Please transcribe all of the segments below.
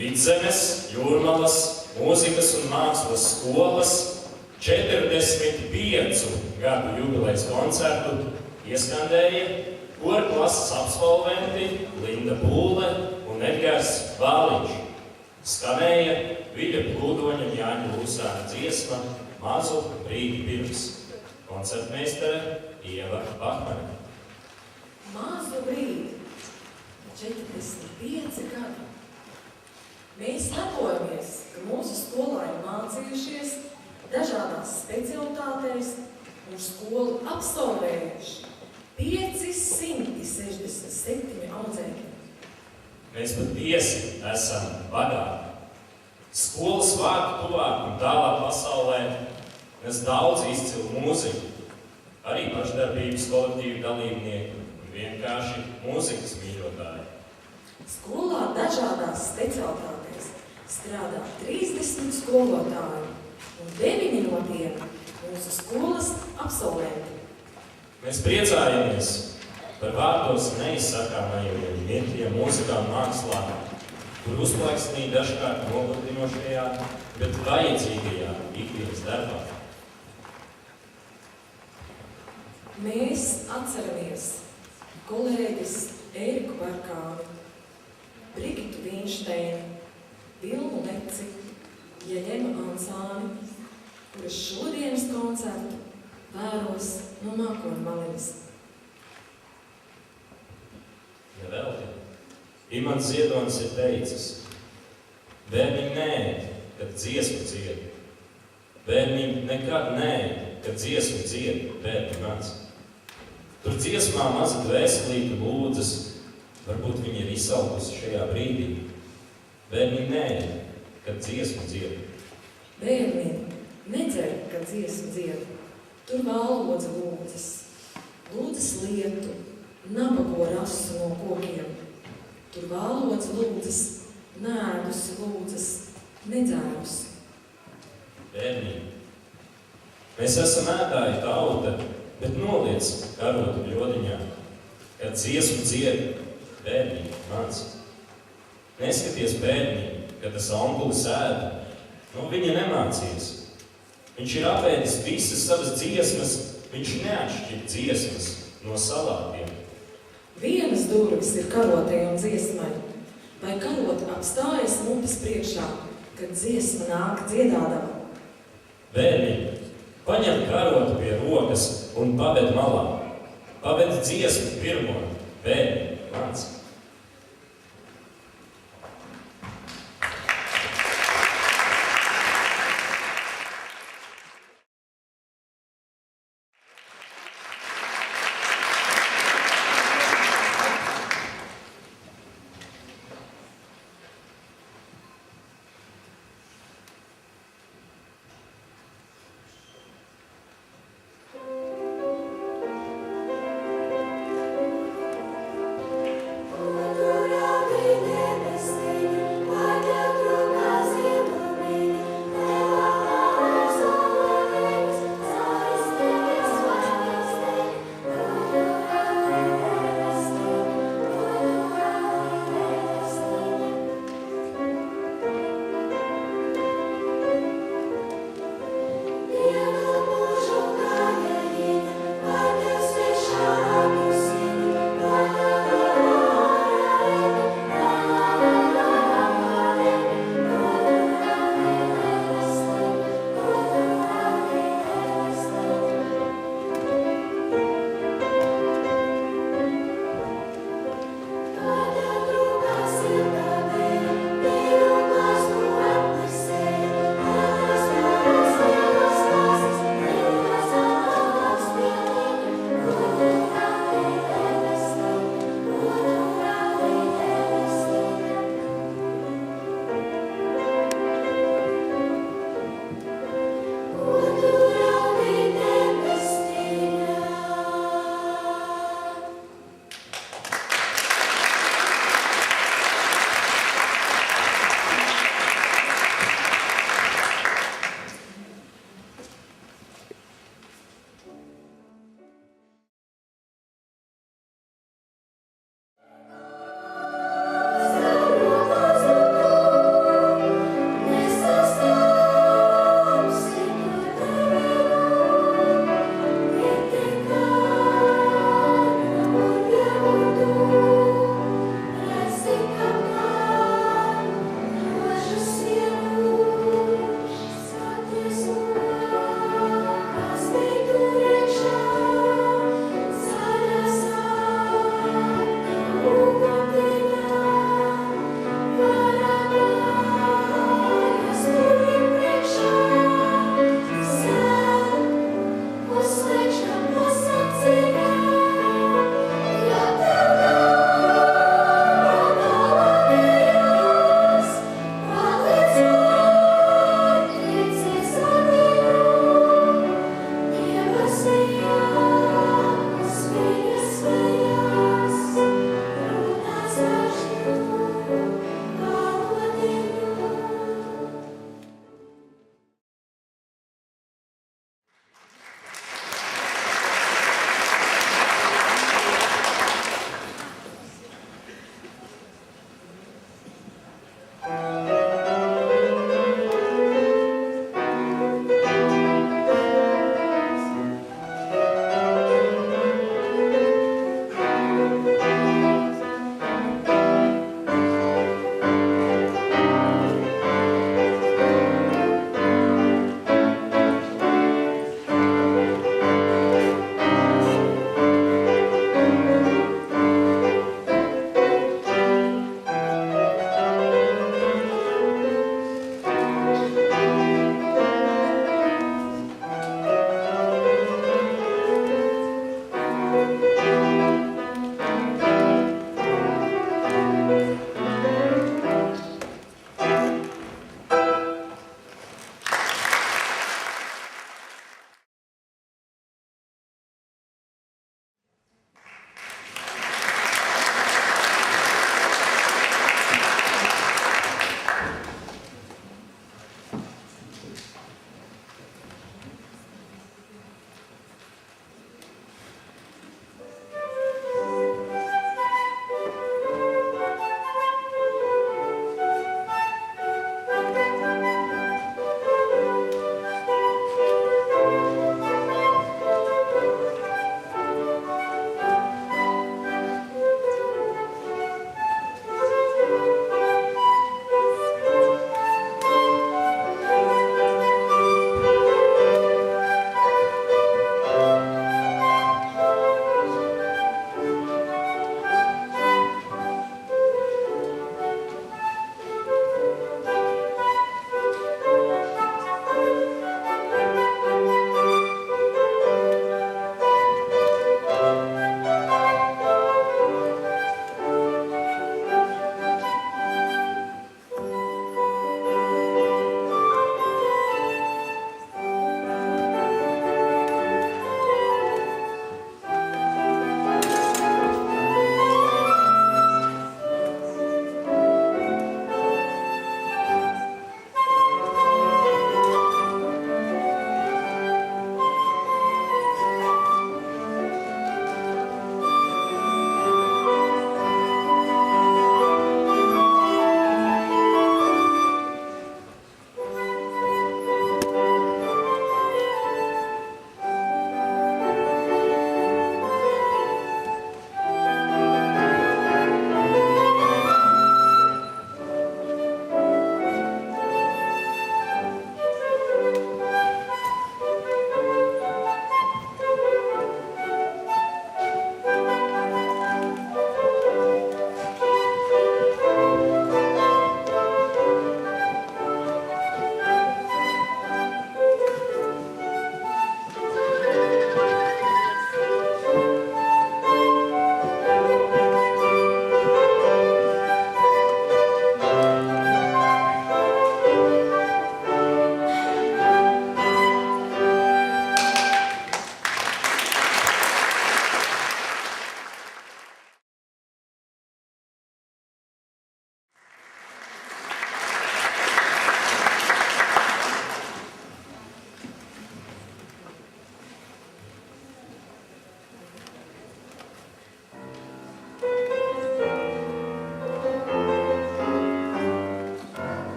Vidzemes, Jūrmalas, mūzikas un mākslas skolas 45 gadu jubilejas koncertu ieskandēja kora klases absolventi Linda Pūle un Edgars Vāliņš. Skanēja Viļa Plūdoņa un Jāņa Lūsāna dziesma Mazu brīdi pirms. Koncertmeistere Ieva Bahmane. Mazu brīdi, 45 gadi. Mēs lepojamies, ka mūsu skolāņi mācījušies dažādās specialitātēs un skolu absolvējuši 567 audzēkļi. Mēs patiesi esam bagāti. Skolas vārdu tuvāk un tālāk pasaulē nes daudz izcilu mūziku, arī pašdarbības kolektīvu dalībnieku un vienkārši mūzikas mīļotāji. Skolā dažādās specialitātēs strādā 30 skolotāji un 9 no tiem mūsu skolas absolventi. Mēs priecājamies par vārdos neizsakāmajiem mirkļiem mūzikā un mākslā, kur uzplaiksnī dažkārt nogurdinošajā, bet vajadzīgajā ikdienas darbā. Mēs atceramies kolēģis Ēriku Barkāni, Brigitu Vīnšteini, Vilmu Leci, Jeļenu Ansāni, kuras šodienas koncertu vēros no Mākoņmaliņas. Nevelti. Imants Ziedonis ir teicis: bērniņi neēd, kad dziesmu dzied. Bērniņi nekad neēd, kad dziesmu dzied, bērni mans. Tur dziesmā maza dvēselīta lūdzas, varbūt viņa ir izsalkusi šajā brīdī. Bērniņi neēd, kad dziesmu dzied. Bērniņi nedzer, kad dziesmu dzied. Tur vālodza lūdzas, lūdzas lietu, nabago rasu no kokiem. Tur vālodza lūdzas, nēdusi lūdzas, nedzērusi. Bērniņi, mēs esam ēdāju tauta, bet noliec karotu bļodiņā, kad dziesmu dzied, bērniņi mans. Neskaties bērniņi, kad tas onkulis ēda, no viņa nemācies. Viņš ir apēdis visas savas dziesmas, viņš neatšķir dziesmas no salātiem. Vienas durvis ir karotai un dziesmai, vai karota apstājas mums priekšā, kad dziesma nāk dziedādama. Bērniņi, paņem karotu pie rokas un paved malā. Paved dziesmu pirmo, bērniņi mans.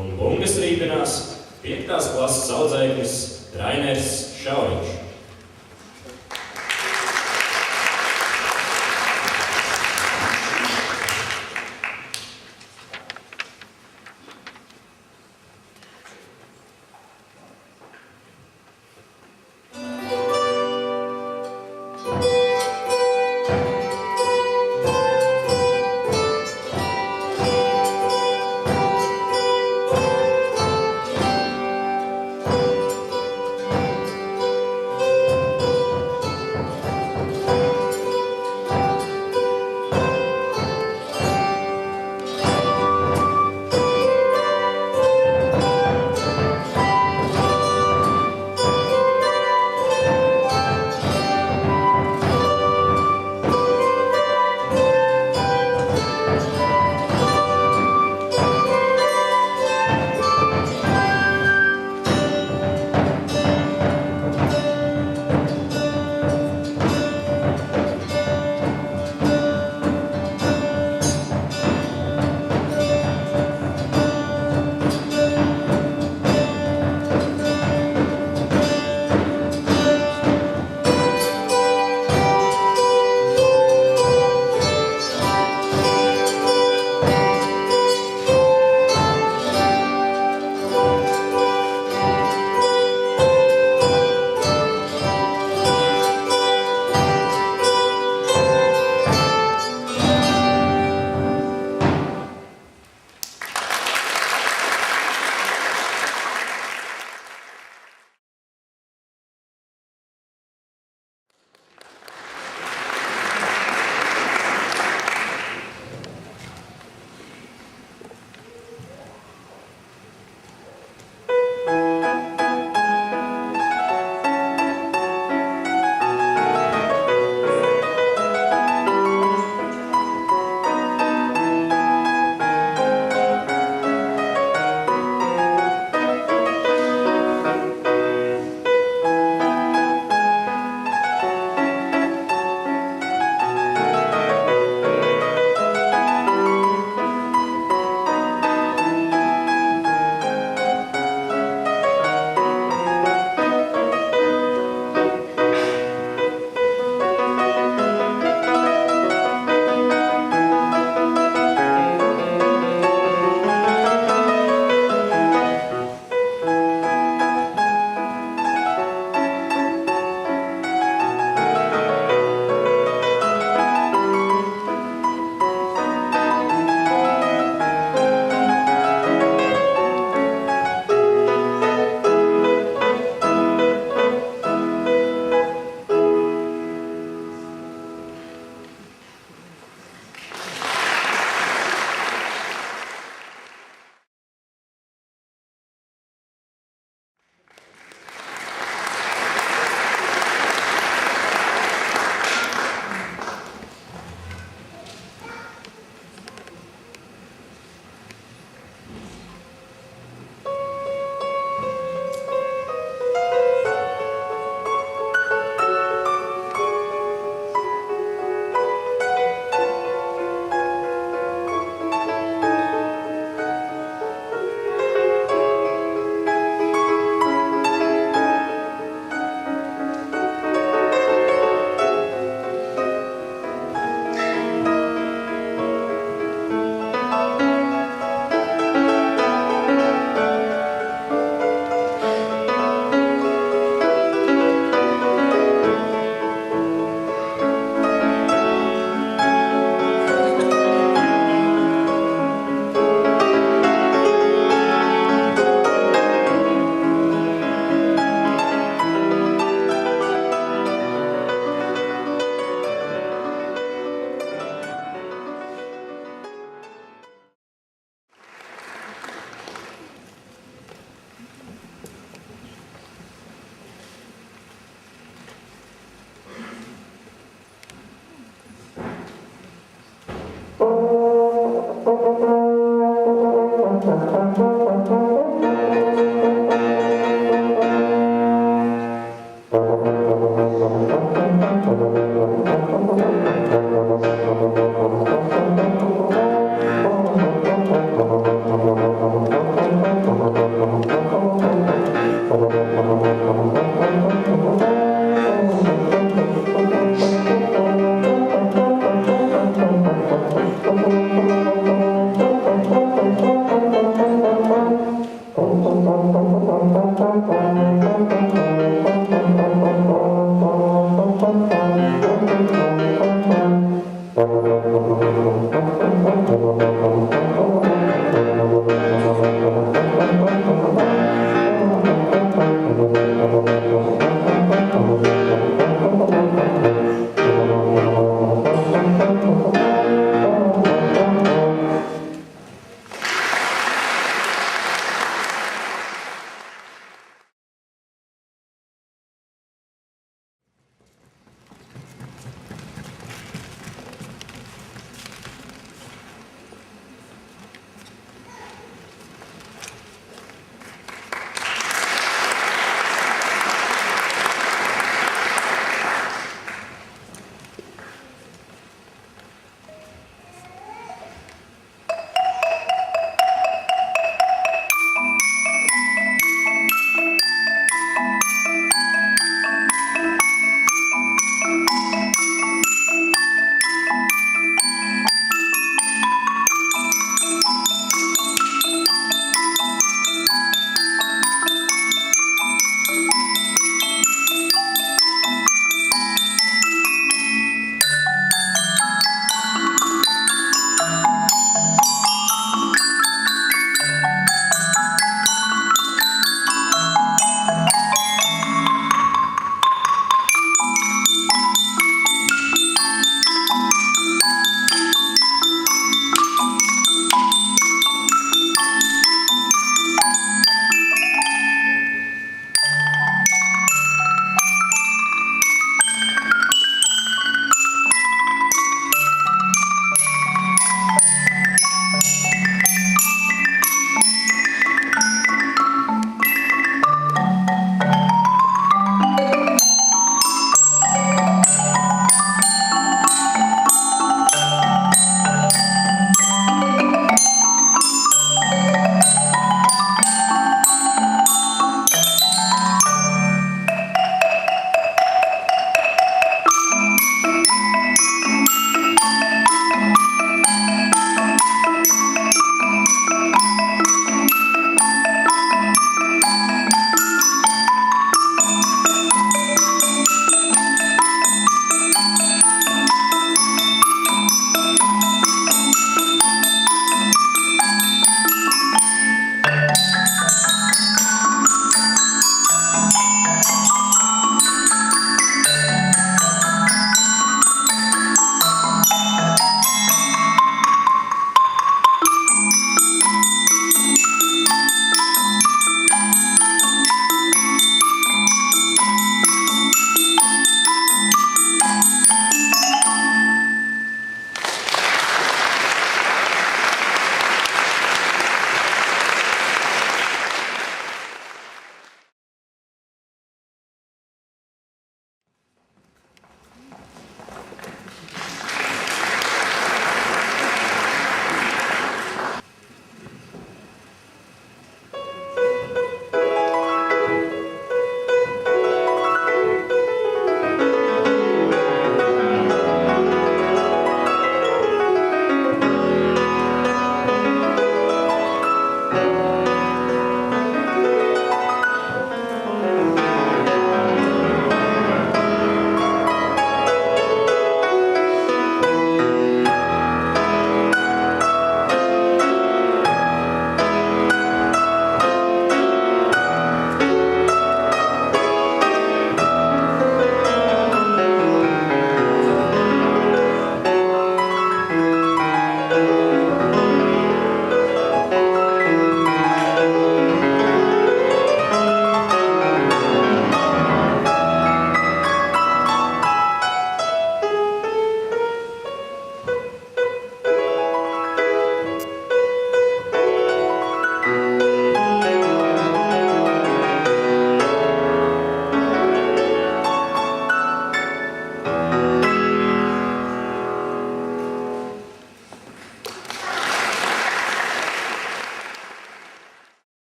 un bungas rīpinās 5. klases audzēknis Rainers Šauriņš.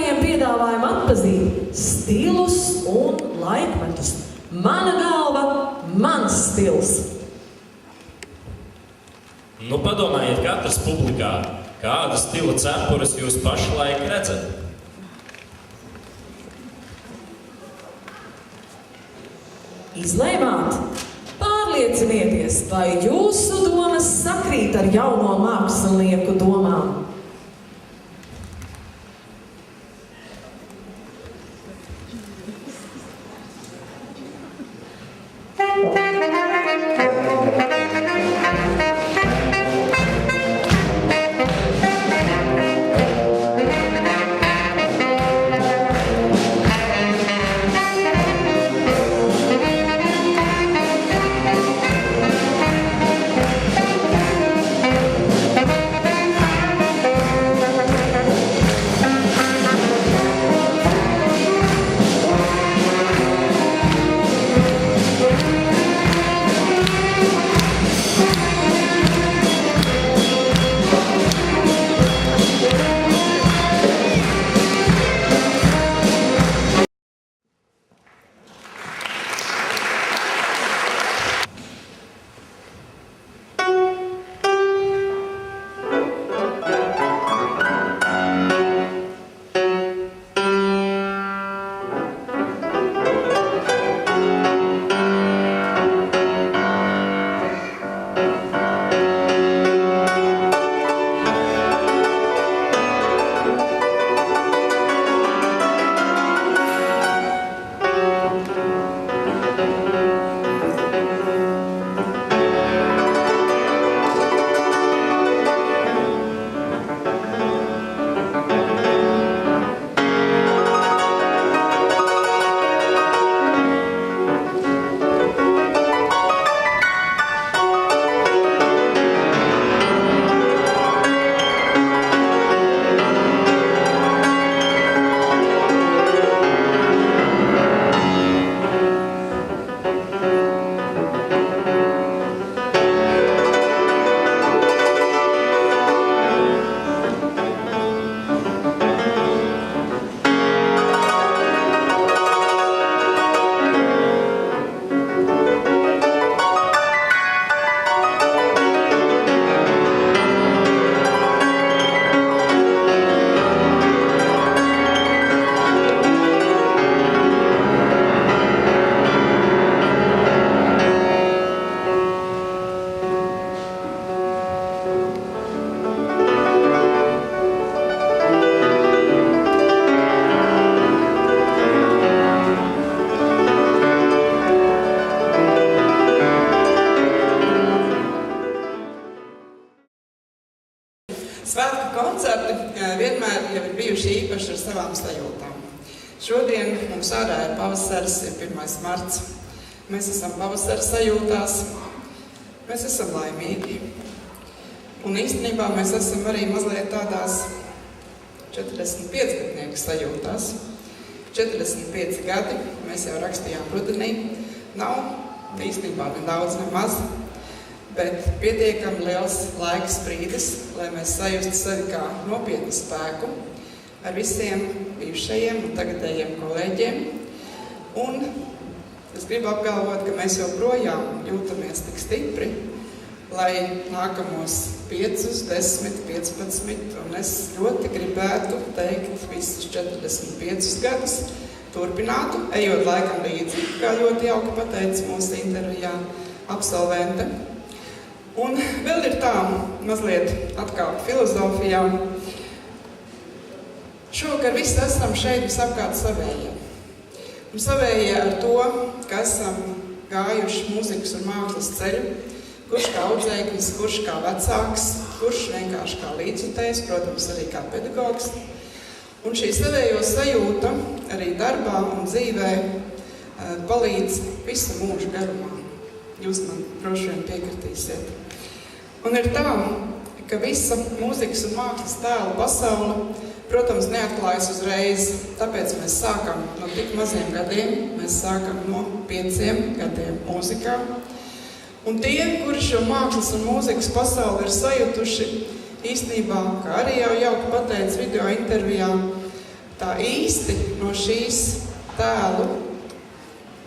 klausītājiem piedāvājam atpazīt stilus un laikmetus. Mana galva, mans stils. Nu, padomājiet katrs publikā, kādu stilu cepurus jūs pašlaik redzat. Izlēmāt? Pārliecinieties, vai jūsu domas sakrīt ar jauno mākslinieku domām. Svētku koncerti vienmēr jau ir bijuši īpaši ar savām sajūtām. Šodien mums ārā ir pavasaris, ir 1. marts. Mēs esam pavasara sajūtās, mēs esam laimīgi. Un īstenībā mēs esam arī mazliet tādās 45-gadnieku sajūtās. 45 gadi, mēs jau rakstījām rudenī, nav īstenībā ne daudz, ne maz, bet pietiekami liels laiks brīdis, lai mēs sajustu sevi kā nopietnu spēku ar visiem bijušajiem un tagadējiem kolēģiem. Un es gribu apgalvot, ka mēs joprojām jūtamies tik stipri, lai nākamos 5, 10, 15, un es ļoti gribētu teikt visus 45 gadus turpinātu, ejot laikam līdzi, kā ļoti jauki pateica mūsu intervijā absolvente. Un vēl ir tā mazliet atkal filozofijā. Šovakar visi esam šeit visapkārt savējie. Un savējie ar to, ka esam gājuši mūzikas un mākslas ceļu, kurš kā audzēknis, kurš kā vecāks, kurš vienkārši kā līdzjutējs, protams, arī kā pedagogs. Un šī savējo sajūta arī darbā un dzīvē palīdz visu mūžu garumā. Jūs man droši vien piekritīsiet. Un ir tā, ka visa mūzikas un mākslas tēla pasaule, protams, neatklājas uzreiz, tāpēc mēs sākam no tik maziem gadiem, mēs sākam no 5 gadiem mūzikā. Un tie, kuri šo mākslas un mūzikas pasauli ir sajutuši, īstenībā, kā arī jau jauki pateica video intervijā, tā īsti no šīs tēlu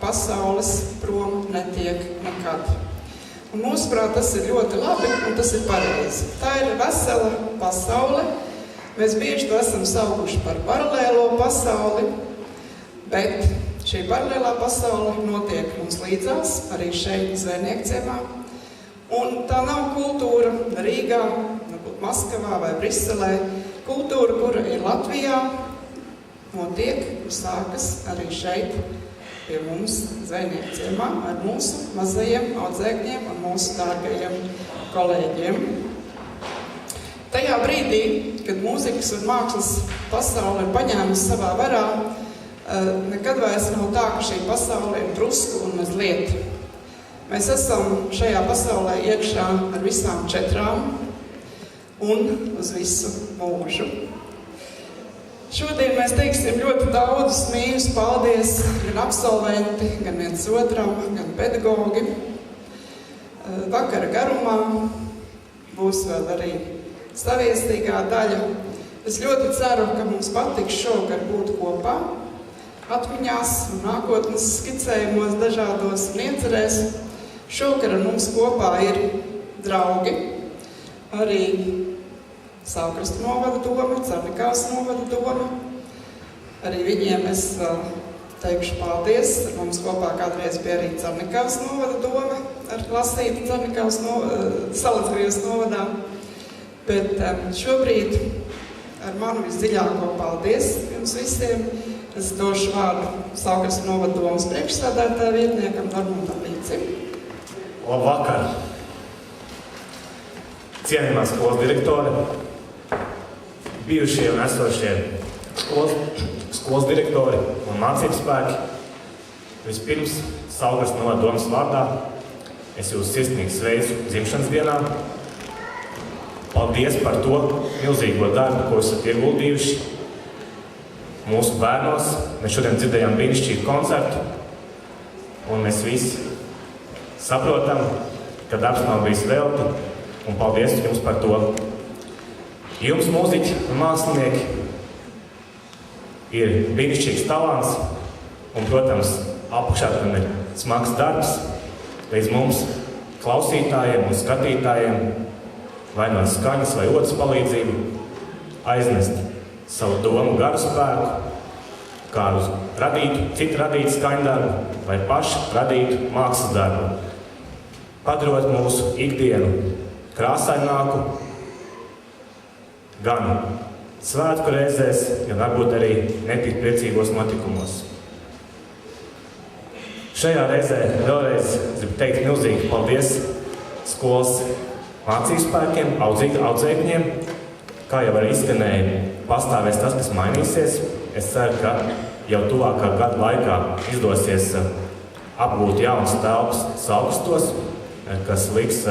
pasaules prom netiek nekad. Un mūsuprāt, tas ir ļoti labi un tas ir pareizi. Tā ir vesela pasaule. Mēs bieži to esam saukuši par paralēlo pasauli, bet šī paralēlā pasaule notiek mums līdzās, arī šeit Zvejniekciemā. Un tā nav kultūra Rīgā, varbūt Maskavā vai Briselē. Kultūra, kura ir Latvijā, notiek un sākas arī šeit pie mums Zvejniekciemā ar mūsu mazajiem audzēkņiem un mūsu dārgajiem kolēģiem. Tajā brīdī, kad mūzikas un mākslas pasaule ir paņēmusi savā varā, nekad vairs nav tā, ka šī pasaule ir drusku un mazliet. Mēs esam šajā pasaulē iekšā ar visām 4 un uz visu mūžu. Šodien mēs teiksim ļoti daudz mīļus paldies gan absolventi, gan viens otram, gan pedagogi. Vakara garumā būs vēl arī saviestīgā daļa. Es ļoti ceru, ka mums patiks šovakar būt kopā, atmiņās un nākotnes skicējumos dažādos un iecerēs. Šovakar ar mums kopā ir draugi, arī Saukrastu novada doma, Carnikavas novada doma. Arī viņiem es teikšu paldies. Ar mums kopā kādreiz bija arī Carnikavas novada doma ar klasīti Carnikavas Salacgrīvas novadā. Bet šobrīd ar manu visdziļāko paldies jums visiem. Es došu vārdu Saukrastu novada domas priekšsēdētāja vietniekam Normundam Līcim. Labvakar! Cienījamā skolas direktore, bijušie un esošie skolas direktori un mācību spēki. Vispirms Saukrastu novada domas vārdā es jūs sirsnīgi sveicu dzimšanas dienā. Paldies par to milzīgo darbu, ko esat ieguldījuši mūsu bērnos. Mēs šodien dzirdējām brīnišķīgu koncertu, un mēs visi saprotam, ka darbs nav bijis velti, un paldies jums par to. Jums, mūziķi un mākslinieki, ir brīnišķīgs talants, un, protams, apakšā tam ir smags darbs, līdz mums, klausītājiem un skatītājiem, vai no skaņas vai otras palīdzību, aiznest savu domu garu spēku, kā uz citu radītu skaņdarbu, vai paši radītu mākslas darbu, padarot mūsu ikdienu krāsaināku, gan svētku reizēs, gan varbūt arī netik priecīgos notikumos. Šajā reizē vēlreiz gribu teikt milzīgi paldies skolas mācību spēkiem, audzēkņiem. Kā jau arī izskanēja, pastāvēs tas, kas mainīsies. Es ceru, ka jau tuvākā gada laikā izdosies apgūt jaunas telpas Saukrastos, kas liks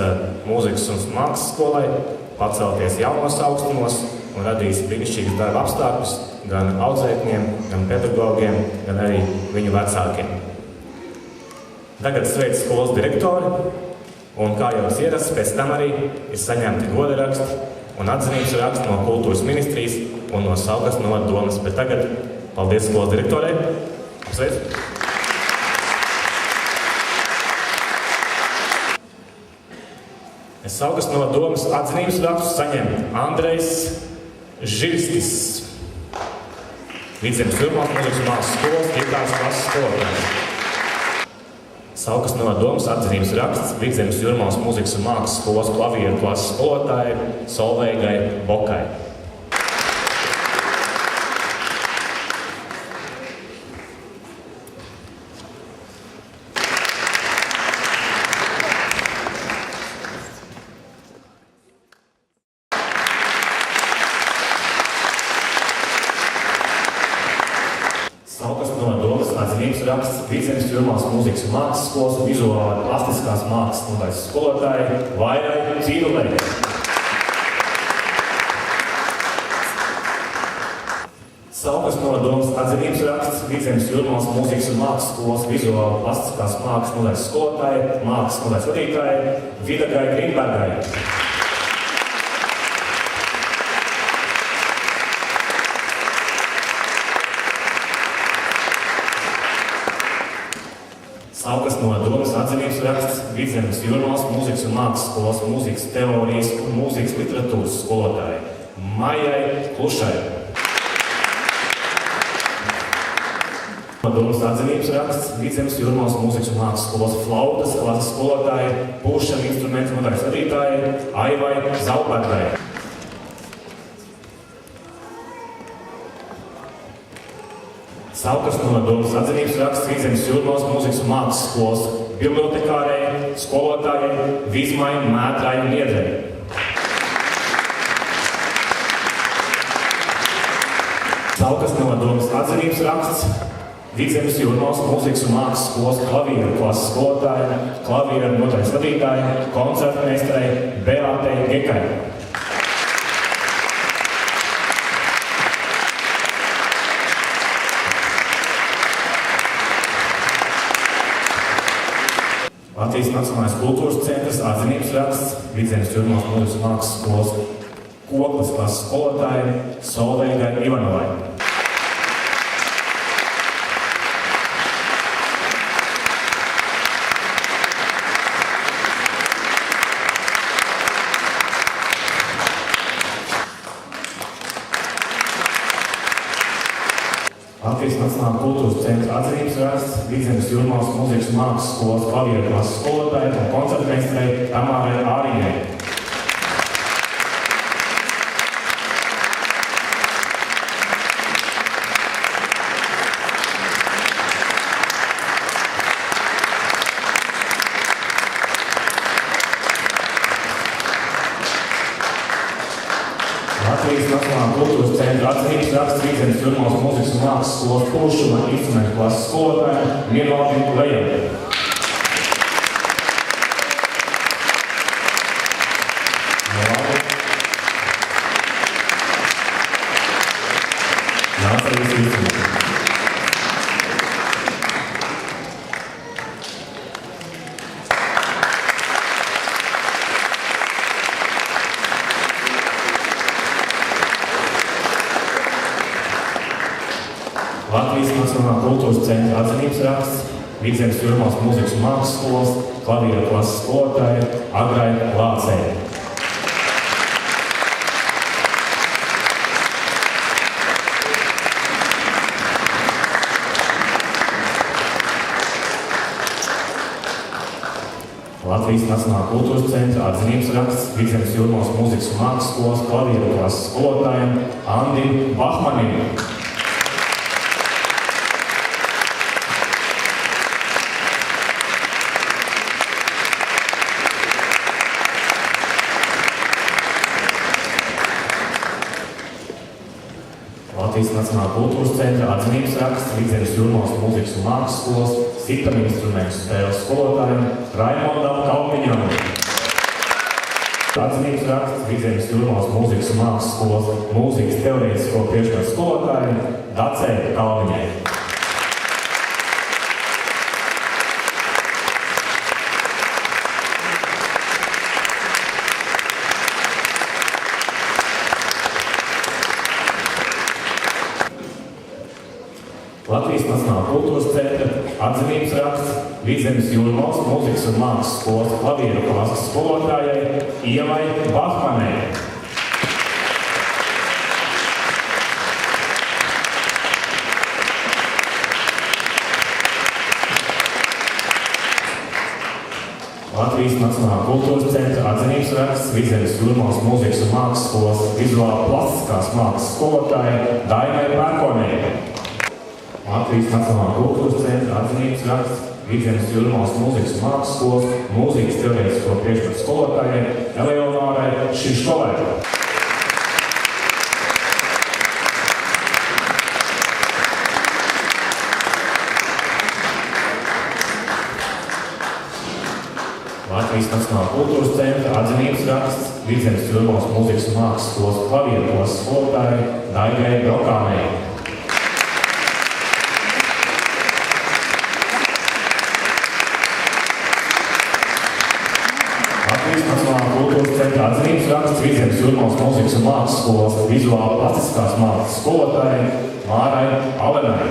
mūzikas un mākslas skolai pacelties jaunos augstumos un radīs brīnišķīgus darba apstākļus gan audzēkņiem, gan pedagogiem, gan arī viņu vecākiem. Tagad sveicu skolas direktori, un kā jau ierasts, pēc tam arī ir saņemti goda raksti un atzinības raksti no kultūras ministrijas un no Saukrastu novada domas. Bet tagad paldies skolas direktorei. Sveicu! Es Saukrastu novada domas atzinības rakstus saņem Andrejs Žilskis, Vidzemes Jūrmālas mūzikas un mākslas skolas 5. klases skolotājs. Saukrastu novada domas atzinības raksts Vidzemes Jūrmālas mūzikas un mākslas skolas klavieru klases skolotājai Solveigai Bokai. Raksts Vidzemes Jūrmālas mūzikas un mākslas skolas un vizuālā plastiskās mākslas nodaļas skolotāji Vairai Cīrulei. Saukrastu novada domas atzinības raksts Vidzemes Jūrmālas mūzikas un mākslas skolas vizuālā plastiskās mākslas nodaļas skolotāji, mākslas nodaļas vadītāji Vidagai Grīnbergai. Saukas no domas atzinības raksts Vidzemes Jūrmālas mūzikas un mākslas skolas mūzikas teorijas un mūzikas literatūras skolotāji Maijai Klušai. No domas atzinības raksts Vidzemes Jūrmālas mūzikas un mākslas skolas flautas klases skolotāji, pūšana instrumentu nodaļas vadītāji Aivai Zaubergai. Saukas no domas atzinības raksts Vidzemes Jūrmālas mūzikas un mākslas skolas bibliotekārei, skolotājai Vizmai Mētrai Niedrei. Saukas no domas atzinības raksts Vidzemes Jūrmālas mūzikas un mākslas skolas klavieru klases skolotāja, klavieru nodaļas vadītāja, koncertmeistarei Beātei Gekai. Latvijas Nacionālais kultūras centrs atzinības raksts Vidzemes Jūrmālas mūzikas un mākslas skolas koklas klases skolotājai Solveigai Ivanovai. Latvijas Nacionālā kultūras centra atzinības raksts Vidzemes Jūrmālas mūzikas un mākslas skolas klavieru klases skolotājai un koncertmeistarei Tamārai Ārijai. Latvijas Nacionālā kultūras centra atzinības raksts Vidzemes Jūrmālas mūzikas un mākslas skolas pūšana instrumentu klases skolotājai Vienvaldei Lejai. Latvijas Nacionālā kultūras centra atzinības raksts Vidzemes Jūrmālas mūzikas un mākslas skolas klavieru klases skolotāja Agrai Lācei. Latvijas Nacionālā kultūras centra atzinības raksts Vidzemes Jūrmālas mūzikas un mākslas skolas klavieru klases skolotājiem Andim Bahmanim. Latvijas Nacionālā kultūras centra atzinības raksts Vidzemes Jūrmālas mūzikas un mākslas skolas sitam instrumentu spēles skolotājiem Raimondam Kalpiņam. Atzinības raksts Vidzemes Jūrmālas mūzikas un mākslas skolas mūzikas teorētisko priekšmetu skolotājiem Dacei Kalpiņai. Latvijas Nacionālā kultūras centra atzinības raksts Vidzemes Jūrmālas mūzikas un mākslas skolas klavieru klases skolotājai Ievai Bahmanei. Latvijas Nacionālā kultūras centra atzinības raksts Vidzemes Jūrmālas mūzikas un mākslas skolas vizuāli plastiskās mākslas skolotājai Dainai Pērkonei. Latvijas Nacionālā kultūras centra atzinības raksts Vidzemes Jūrmālas mūzikas un mākslas skolas mūzikas teorētisko priekšmetu skolotājai Eleonārai Šiškovai. Latvijas Nacionālā kultūras centra atzinības raksts Vidzemes Jūrmālas mūzikas un mākslas skolas klavieru klases skolotājai Daigai Brokānei. Latvijas Nacionālā kultūras centra atzinības raksts Vidzemes Jūrmālas mūzikas un mākslas skolas vizuāli plastiskās mākslas skolotājai Mārai Alenai.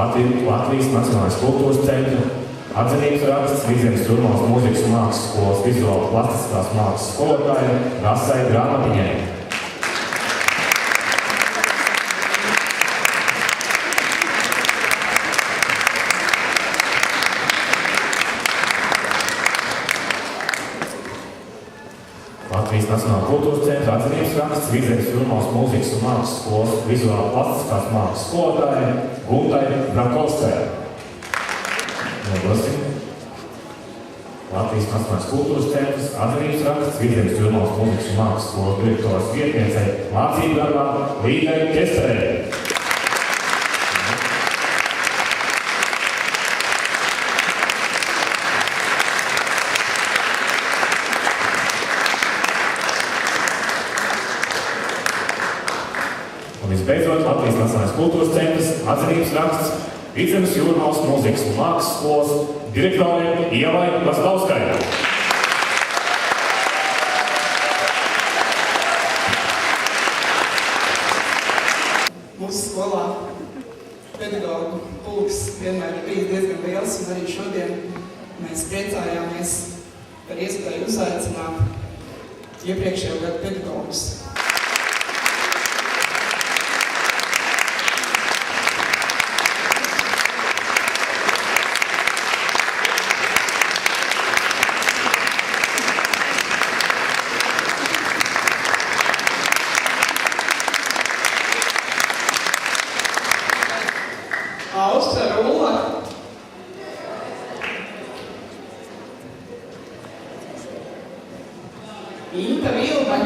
Latvijas Nacionālais kultūras centra, atzinības raksts Vidzemes Jūrmalas mūzikas un mākslas skolas vizuāli plastiskās mākslas skolotāja Rasai Grāmatiņai. Latvijas Nacionālā kultūras centra atzinības raksts Vidzemes Jūrmalas mūzikas un mākslas skolas vizuāli plastiskās mākslas skolotāja Guntai Brakovskai. Nodosim. Latvijas Nacionālās kultūras centras atzinības raksts Vidzemes Jūrmalas mūzikas un mākslas skolas direktoras vietniecei mācību darbā Līgai Kesterei. Visbeidzot, Latvijas Nacionālais kultūras centrs atzinības raksts Vidzemes Jūrmalas mūzikas un mākslas skolas direktoriem Ievai Lasdauskai. Mūsu skolā pedagogu pulks vienmēr ir bijis diezgan liels, un arī šodien mēs priecājāmies par iespēju uzaicināt iepriekšējo gadu pedagogus. Austra Rula, Inta Vilba,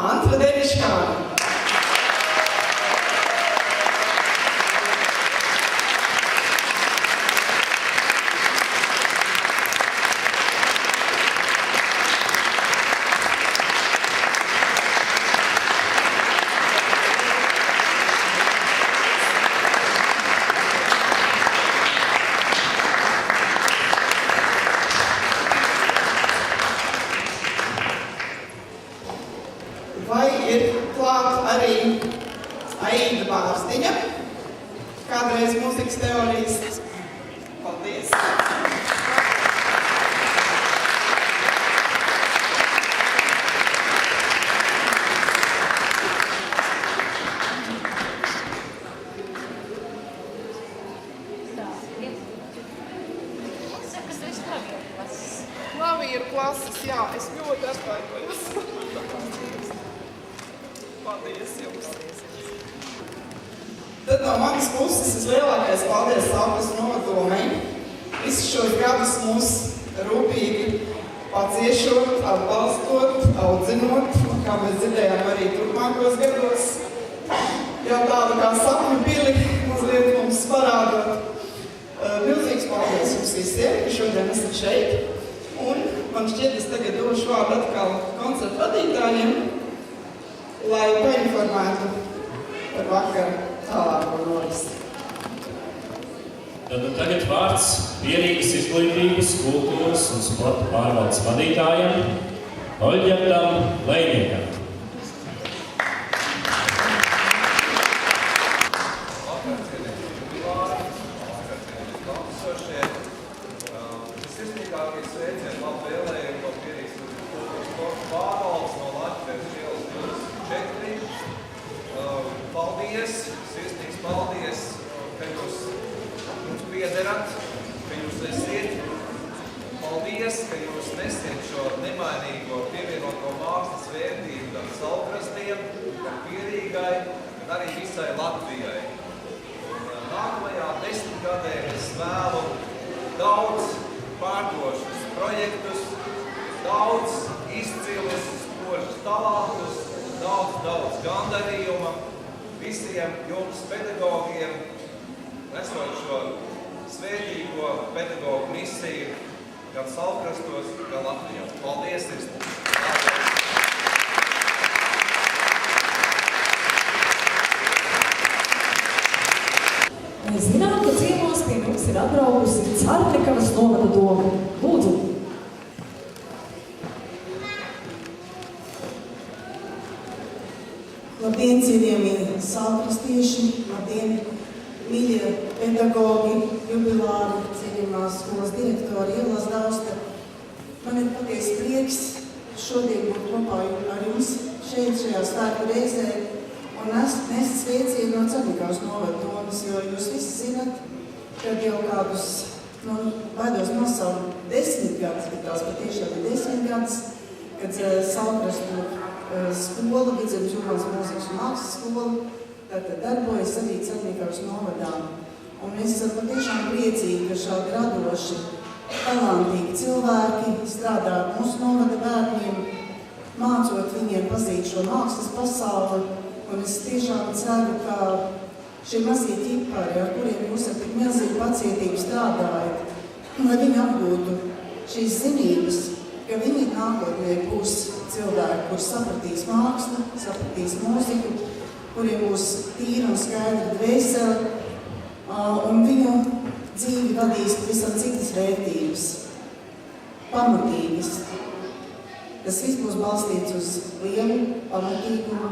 Antra Deriškāna, vai ir klāt arī Aida Bārstiņa, kādreiz mūzikas teorijas. Paldies! Klavieru klases, jā, es ļoti atvainojos. Paldies jums. Tad no manas puses vislielākais paldies Saukras nodomei. Visus šos gadus mūs rūpīgi paciešot, atbalstot, audzinot, un kā mēs dzirdējām arī turpmākos gados, jau tādu kā sapņu pili mazliet mums parādot. Milzīgs paldies jums visiem, ka šodien esat šeit. Un man šķiet, es tagad došu vārdu atkal koncertu vadītājiem, lai painformētu par vakaru tālāko norisi. Tad tagad vārds Pierīgas izglītības, kultūras un sporta pārvaldes vadītājiem Oļģertam Lejniekam. Sirsnīgākie sveicieni labu vēlējumu no Pierīgas kultūras sporta pārvaldes no Latvijas ielas 24. Paldies, sirsnīgs paldies, ka jūs mums piederat, ka jūs esiet. Paldies, ka jūs nesiet šo nemainīgo pievienoto mākslas vērtību gan Saulkrastiem, gan Pierīgai, gan arī visai Latvijai. Un nākamajā 10 gadē es vēlu daudz pārdošus projektus, daudz izcilus, spožus talantus, daudz gandarījuma visiem jums pedagogiem, nesot šo svētīgo pedagogu misiju gan Saulkrastos, gan Latvijā. Paldies! Mēs zinām, ka ciemos Sārtikavas novada doma. Lūdzu! Labdien, cienījamie sākristieši, labdien, mīļie pedagogi, jubilāri, cienījamās skolas direktori, Ielas Dausta. Man ir patiesi prieks šodien būt kopā ar jums šeit, šajā svētku reizē, un nest sveicienu no Cernikavas novada domas, jo jūs visi zinat, kad jau kādus, baidos nosaukt 10 gadus, bet tās patiešām ir 10 gadus, kad Salkrastu skola, Vidzemes Jūrmālas mūzikas un mākslas skola, tātad darbojas arī Cernikavas novadā. Un es esmu patiešām priecīgi, ka šādi radoši, talantīgi cilvēki strādā mūsu novada bērniem, mācot viņiem pazīt šo mākslas pasauli. Un es tiešām ceru, ka šie mazie ķipari, ar kuriem jūs ar tik milzīgu pacietību strādājat, lai viņi apgūtu šīs zinības, ka viņi nākotnē būs cilvēki, kur sapratīs mākslu, sapratīs mūziku, kuriem būs tīra un skaidra dvēsele, un viņu dzīvi vadīs visam citas vērtības, pamatīgas. Tas viss būs balstīts uz lielu pamatīgumu,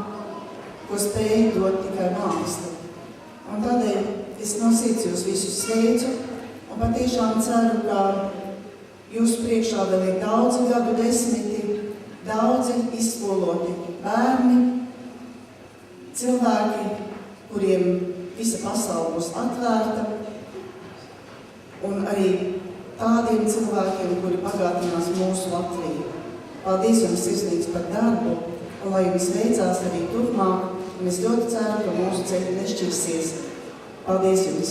ko spēja dot tikai māksla. Un tādēļ es no sirds jūs visus sveicu un patiešām ceru, ka jūsu priekšā vēl ir daudzi gadu desmiti, daudzi izskoloti bērni, cilvēki, kuriem visa pasaule būs atvērta, un arī tādiem cilvēkiem, kuri bagātinās mūsu Latviju. Paldies jums sirsnīgs par darbu, un lai jums veicās arī turpmāk, un es ļoti ceru, ka mūsu ceļi nešķirsies. Paldies jums!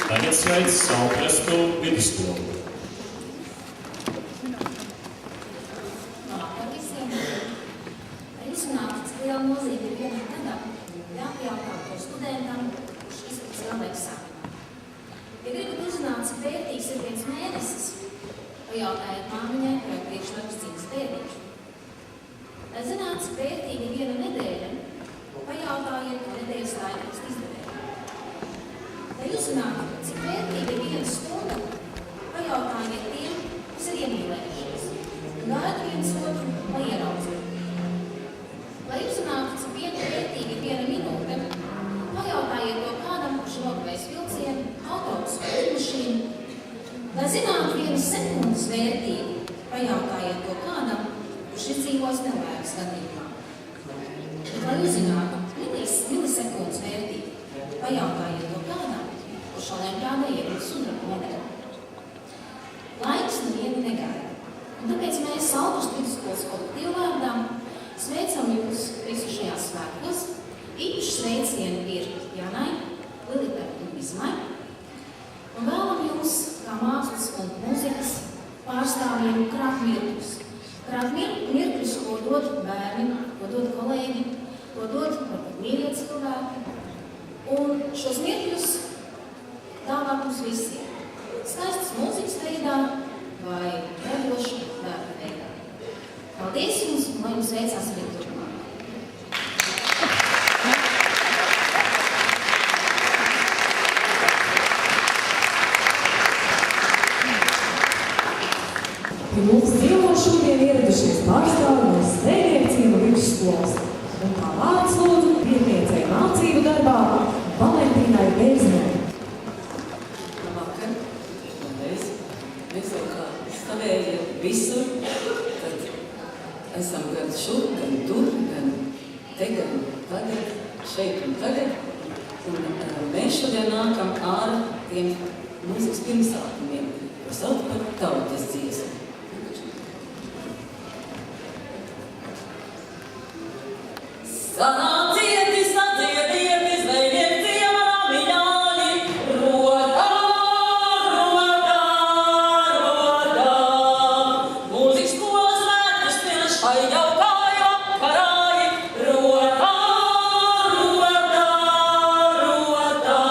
Tagad sveic Salkrastu vidusskolu. Labvakar visiem! Ar izrunāt, cik liela nozīme ir vienam gadam, jāpajautā to studentam, kurš iztiks vēl eksāmenā. Ja gribat uzzināt, cik vērtīgs ir viens mēnesis, pajautājiet māmiņai, vai priekšdarbs cīnas bērniņš. Lai zinātu, cik vērtīga ir viena nedēļa, pajautājiet to nedēļas laikrakstu izdevēju. Lai uzzinātu, cik vērtīga ir viena stunda, pajautājiet tiem, kas ir iemīlējušies, un gaida viens otru, lai ieraudzītu. Lai uzzinātu, cik vērtīga ir viena minūte, pajautājiet to kādam, kurš nokavējis vilcienu, autobusu vai lidmašīnu. Lai zinātu vienas sekundes vērtību, pajautājiet to kādam, kurš izdzīvos nelaimes gadījumā. Bet, lai uzzinātu milisekundes vērtību, pajautājiet to kādam, kurš olimpiādē ieguva sudraba medaļu. Laiks nevienu negaida, un tāpēc mēs Salkrastu vidusskolas kolektīvu vārdā sveicam jūs visu šajā svētkos. Īpaši sveicieni ir Janai, Lilitai un Izmai, un vēlam jums, kā mākslas un mūzikas pārstāvjiem, krāt mirkļus. Krāt mirkļus, ko dod bērni, ko dod kolēģi, ko dod mīļie cilvēki. Un šos mirkļus dāvāt mums visiem. Skaistas mūzikas veidā vai radoša darba veidā. Paldies jums, un lai jums veicās arī turpmāk. Pie mums ciemā šodien ieradušies pārstāvi no Strēļnieku ciema vidusskolas. Un kā vārds lūdzu vietniecei mācību darbā Valentīnai Bērznei. Labvakar! Mēs jau kā stāvējam visur, tad esam gan šur, gan tur, gan te, gan tagad, šeit un tagad. Un mēs šodien nākam ar tiem mūzikas pirmsākumiem, ko sauc par tautas dziesmu. Sanācieti, sadziedieti, zvejnieki ciemā miņāji, rotā, rotā, rotā. Mūzikas skolas vērtus pilš, ai jaukāji vakarāji, rotā, rotā, rotā.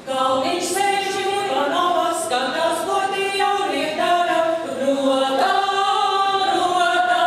Kalniņš sēž Ivanovas, skan tās godī jau rietara, rotā, rotā,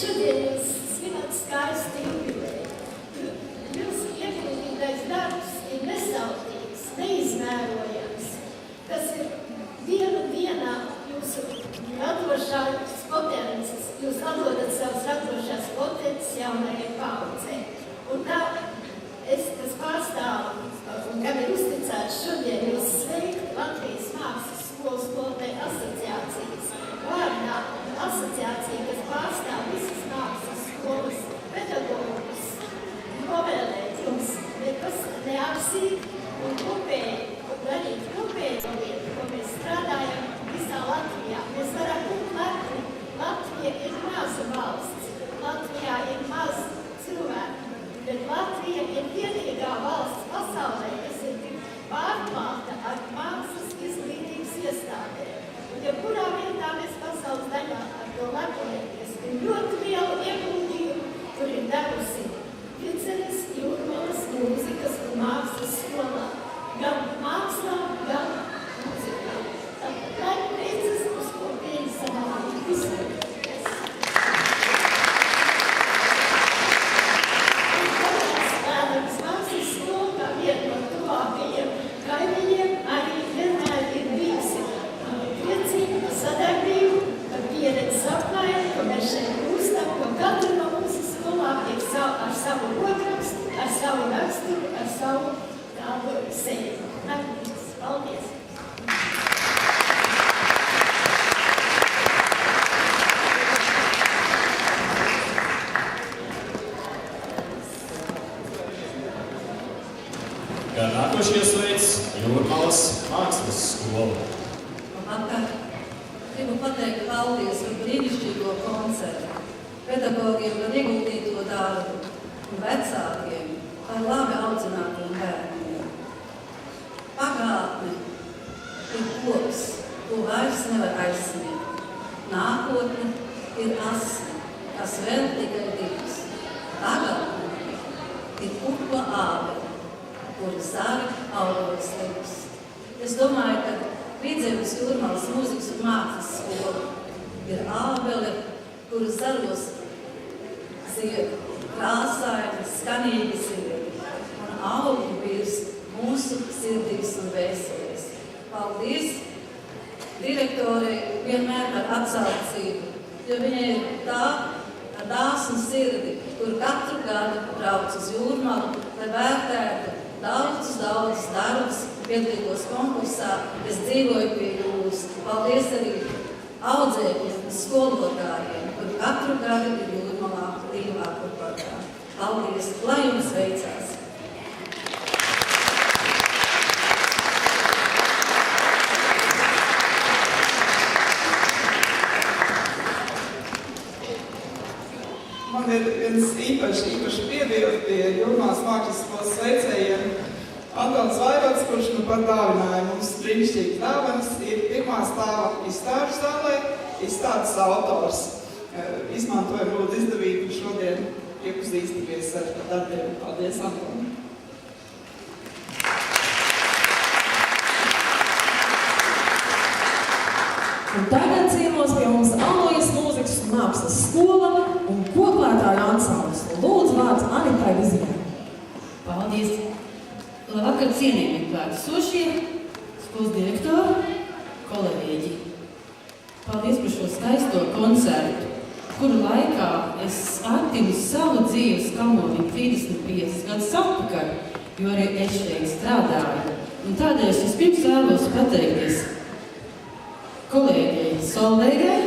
šodien jūs svinat skaistu jubileju. Jūsu ieguldītais darbs ir nesautīgs, neizmērojams. Tas ir dienu dienā jūsu radošās potences, jūs atdodat savas radošās potences jaunajai paudzei. Un tā, kas pārstāv un kam ir uzticēts šodien jūs sveikt Latvijas mākslas skolas skolotāju asociācijas vārdā, asociācija, kas pārstāv visas mākslas skolas pedagogus, novēlēt jums nekas neapsīt un kopēji, darīt kopēju lietu, ko mēs strādājam visā Latvijā. Mēs varam būt lepni. Latvija ir maza valsts, Latvijā ir maz cilvēku, bet Latvija ir vienīgā valsts pasaulē, kas ir tik pārklāta ar mākslas izglītības iestādēm. Un ja kurā vietā mēs pasaules daļā ar to lepojamies, ir ļoti lielu ieguldījumu, kur ir devusi Viceres Jūrmalas mūzikas un mākslas skolā. Gan mākslā, gan mūzikā. Tātad, lai veicas uz kopēju sanākt visiem. Mākslas skola, kā viena no tuvākajiem kaimiņiem, arī vienmēr ir bijusi priecīga par sadarbību, par pieredzes apmaiņu, ko mēs šeit gūstam, ko katra no mūsu skolām ir ar savu rokrakstu, ar savu raksturu, ar savu tādu seju. Paldies! Kā nākošie sveic Jūrmalas mākslas skolu. Labvakar! Gribu pateikt paldies par brīnišķīgo koncertu, pedagogiem par ieguldīto darbu un vecākiem par labi audzinātiem bērniem. Pagātne ir koks, ko vairs nevar aizsniegt. Nākotne ir asne, kas vēl tikai divas. Tagadne ir kukla ābele, kura zara augos lebus. Es domāju, ka Vidzemes Jūrmalas mūzikas un mākslas skola ir ābele, kura zaros zied krāsaini, skanīgi ziedi un augi virs mūsu sirdīs un vēselēs. Paldies direktorei vienmēr par atsaucību, jo viņai ir tā ar dāsnu sirdi, kur katru gadu brauc uz Jūrmalu, lai vērtētu daudzus darbus, piedalītos konkursā, es dzīvoju pie jūras. Paldies arī audzēkļiem un skolotājiem, kur katru gadu ir Jūrmalā brīvā kurpatā. Paldies, lai jums veicās! Man ir viens īpaši piebildi pie Jūrmalas mākslas skolas sveicējiem. Antons Vairots, kurš nu pat dāvināja mums brīnišķīgas dāvanas, ir pirmā stāva izstāžu zālē, izstādes autors. Izmantojam lūdzu izdevību šodien iepazīstamies ar darbiem. Paldies, Anton! Un tagad ciemos pie mums Alojas mūzikas un mākslas skola un koklētāju ansamblis. Lūdzu vārds Anitai Vizijai. Paldies! Labvakar, cienījamie klātesošie, skolas direktori, kolēģi. Paldies par šo skaisto koncertu, kuru laikā es attīvu savu dzīves kamoni 35 gadus atpakaļ, jo arī es šeit strādāju. Un tādēļ es vispirms vēlos pateikties kolēģei Solveigai,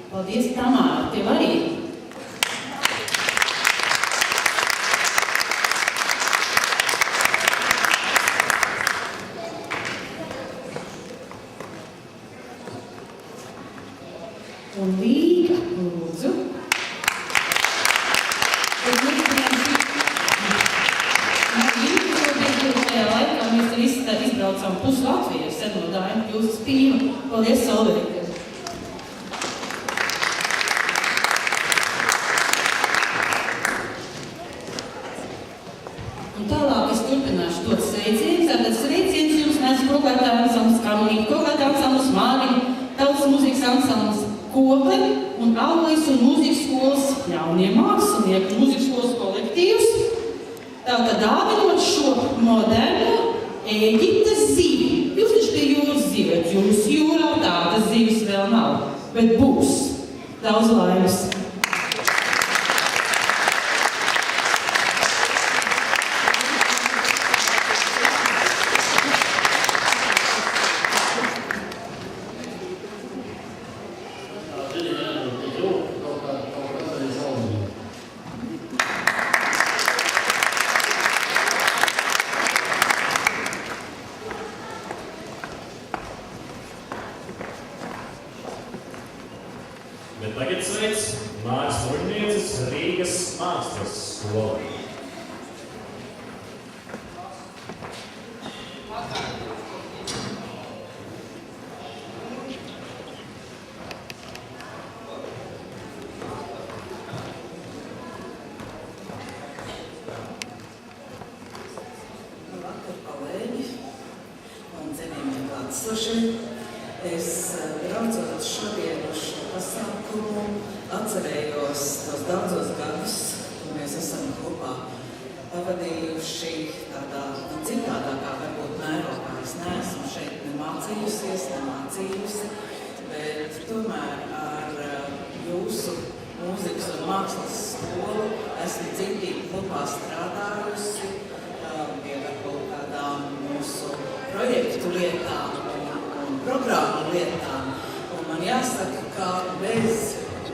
paldies, Tamāra, tev arī. Un Līga, lūdzu. Šajā laikā mēs visi izbraucām pus Latviju, senodājam kļūst spīma. Paldies, Solveigai! ansamblis Kokli un Aulis un mūzikas skolas jaunie mākslinieki, mūzikas skolas kolektīvs. Tātad dāvinot šo moderno Ēģiptes zivi. Jūs taču pie jūras zivet, jums jūrā tādas zivis vēl nav, bet būs. Daudz laimes! Bet tagad sveic Mājas Muļnieces Rīgas mākslas skolu. Labvakar, kolēģi un cienījamie klātesošie. Es braucot šodien uz šo pasākumu, atcerējos tos daudzos gadus, kad mēs esam kopā pavadījuši tādā citādākā varbūt mērogā. Es neesmu šeit nemācījusi, bet tomēr ar jūsu mūzikas un mākslas skolu esmu dzirdīgi kopā strādājusi pie varbūt kādām mūsu projektu lietām, programmu lietām. Un man jāsaka, ka bez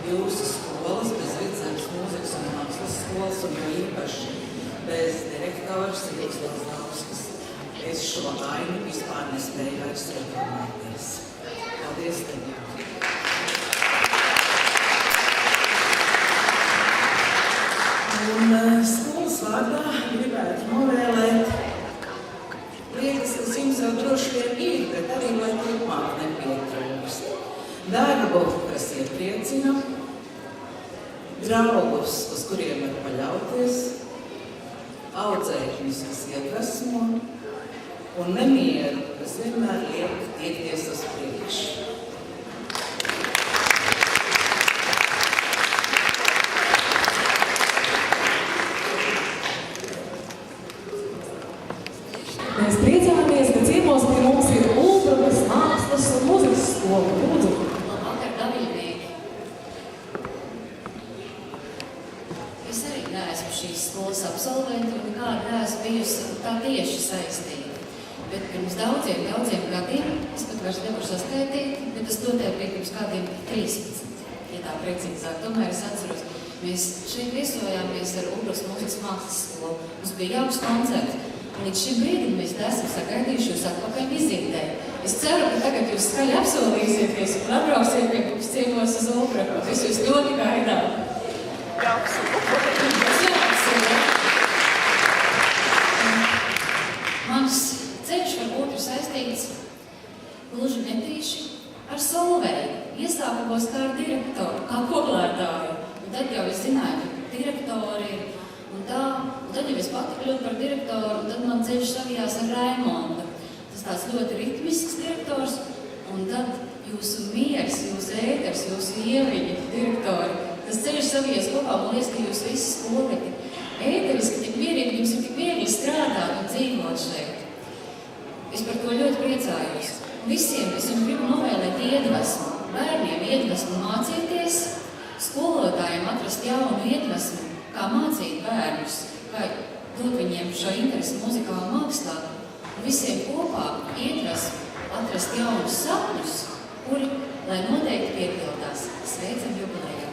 jūsu skolas, bez Vidzemes mūzikas un mākslas skolas, un jo īpaši bez direktoras Rīgas Lazdāuskas, es šo ainu vispār nespēju vairs iedomāties. Paldies tev! Un skolas vārdā gribētu novēlēt lietas, kas jums jau droši vien ir, bet arī lai turpmāk nepietrūkst. Darbu, kas iepriecina, draugus, uz kuriem var paļauties, audzēkņus, kas iedvesmo, un nemieru, kas vienmēr liek tiekties uz priekšu. Mēs priecājamies, ka ciemos pie mums ir Ulbrukas mākslas un mūzikas skola. Lūdzu! Labvakar, dalībnieki! Es arī neesmu šīs skolas absolventa un nekāda neesmu bijusi tā tieši saistīta. Bet pirms daudziem gadiem, es pat vairs nevaru saskaitīt, bet tas noteikti bija pirms kādiem 13, ja tā precīzāk. Tomēr es atceros, mēs šeit viesojāmies ar Ulbrukas mūzikas mākslas skolu. Mums bija jauns koncerts. Un līdz šim brīdim mēs neesam sagaidījuši jūs atpakaļ vizītē. Es ceru, ka tagad jūs skaļi apsolīsieties un atbrauksiet pie mums ciemos uz Ulbruku. Es jūs ļoti gaidām. Mans ceļš varbūt ir saistīts gluži netīši ar Solveigu. Iesākumos kā ar direktoru, kā koklētāju. Un tad jau es zināju, ka direktori ir. Un tad jau es pati kļuvu par direktoru, un tad man ceļš savijās ar Raimondu. Tas tāds ļoti ritmisks direktors, un tad jūsu miers, jūsu ēters, jūsu ieviņi direktori. Tas ceļš savijās kopā, man liekas, ka jūs visi skolēti. Ēteriski tik mierīgi, jums ir tik viegli strādāt un dzīvot šeit. Es par to ļoti priecājos. Visiem es jums gribu novēlēt iedvesmu. Bērniem iedvesmu mācīties, skolotājiem atrast jaunu iedvesmu, kā mācīt bērnus, kā dot viņiem šo interesi muzikā un mākslā, un visiem kopā iedvesmu atrast jaunus sapņus, kuri, lai noteikti piepildās. Sveicam jubilejā!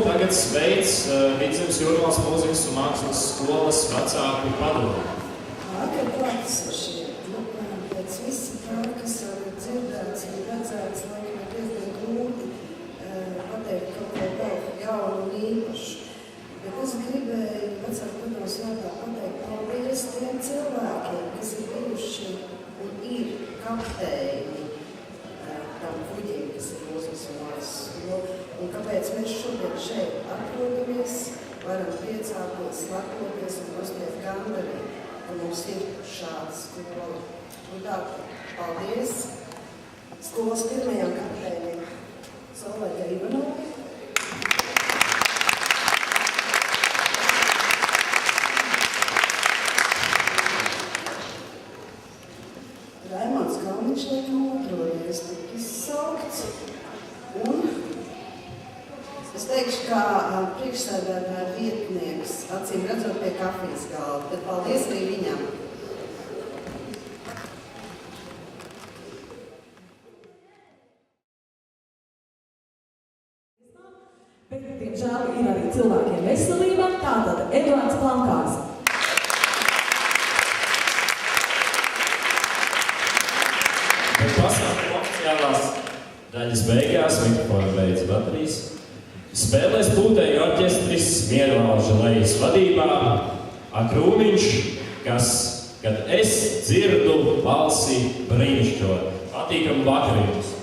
Tagad sveic Vidzemes Jūrmālas mūzikas un mākslas skolas vecāku padomu. Vakar klātesošie, pēc visa tā, kas jau ir dzirdēts un redzēts, laikam ir diezgan grūti pateikt kaut ko vēl jaunu un īpašu. Bet es gribēju vecāku padomas vārdā pateikt paldies tiem cilvēkiem, kas ir bijuši un ir kapteini tam kuģim, kas ir mūzikas un mākslas skola. Un kāpēc mēs šodien šeit atrodamies, varam priecāties, lepoties un uzniet gandarību. ka mums ir šāda skola. Un tā, paldies skolas pirmajām kapteinim Solveigai Ivanovai. Raimonds Kalniņš laikam otroreiz tika izsaukts. Un es teikšu, kā priekšsēdētāja vietnieks, acīm redzot pie kafijas galda, bet paldies arī viņam. Bet, diemžēl, ir arī cilvēkiem veselība, tātad Eduards Plankārs. Bet pasākuma oficiālās daļas beigās mikrofona beidz baterijas. Spēlēs pūtēju orķestris Miervalža Lejas vadībā Akrūmiņš, kas, kad es dzirdu balsi brīnišķo. Patīkamu vakaru jums!